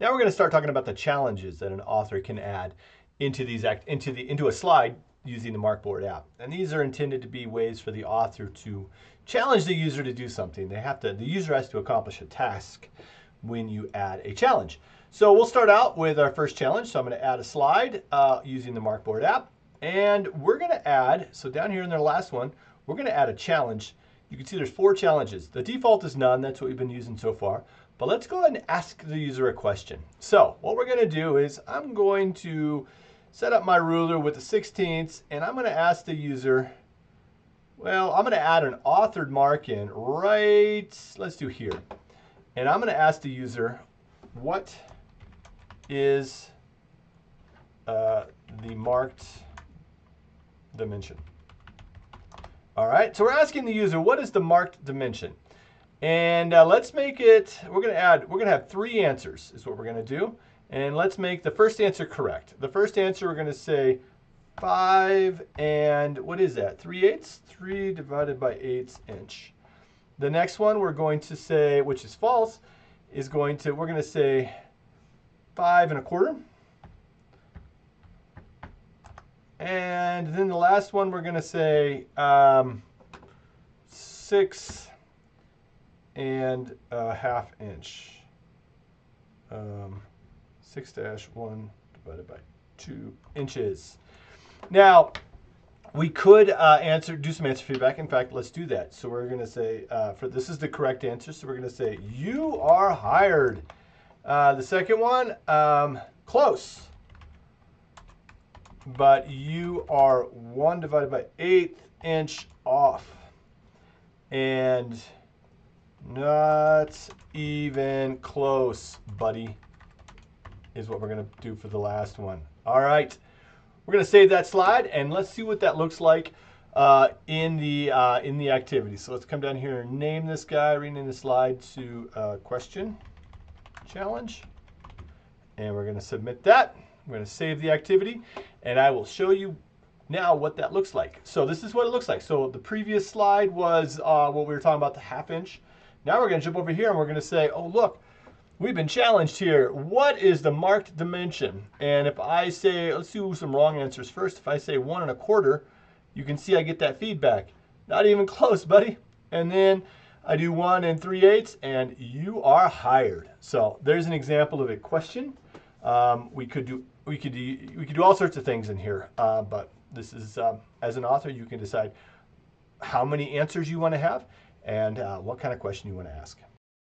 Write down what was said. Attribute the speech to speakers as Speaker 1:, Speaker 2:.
Speaker 1: Now we're going to start talking about the challenges that an author can add into into a slide using the Markboard app. And these are intended to be ways for the author to challenge the user to do something. The user has to accomplish a task when you add a challenge. So we'll start out with our first challenge. So I'm going to add a slide using the Markboard app. And we're going to add, so down here in the last one, we're going to add a challenge. You can see there's 4 challenges. The default is none. That's what we've been using so far. But let's go ahead and ask the user a question. So what we're going to do is I'm going to set up my ruler with the 16ths, and I'm going to ask the user, well, I'm going to add an authored mark in right, let's do here. And I'm going to ask the user, what is the marked dimension? All right, so we're asking the user, what is the marked dimension? And let's make it, we're going to have 3 answers is what we're going to do. And let's make the first answer correct. The first answer we're going to say 5 and what is that? 3/8? 3 divided by 8 inch. The next one we're going to say, which is false, is we're going to say 5 1/4. And then the last one we're going to say 6 1/2 inch. 6-1 divided by 2 inches. Now, we could do some answer feedback. In fact, let's do that. So we're going to say, this is the correct answer. So we're going to say, you are hired. The second one, close. But you are 1 divided by 1/8 inch off. And not even close, buddy, is what we're going to do for the last one. All right, we're going to save that slide, and let's see what that looks like in the activity. So let's come down here and name this guy, rename the slide to question challenge, and we're going to submit that. We're going to save the activity, and I will show you now what that looks like. So this is what it looks like. So the previous slide was what we were talking about, the 1/2 inch. Now we're going to jump over here and we're going to say, oh, look, we've been challenged here. What is the marked dimension? And if I say, let's do some wrong answers first. If I say 1 1/4, you can see I get that feedback. Not even close, buddy. And then I do 1 3/8, and you are hired. So there's an example of a question. We could do all sorts of things in here, but this is, as an author, you can decide how many answers you want to have and what kind of question you want to ask.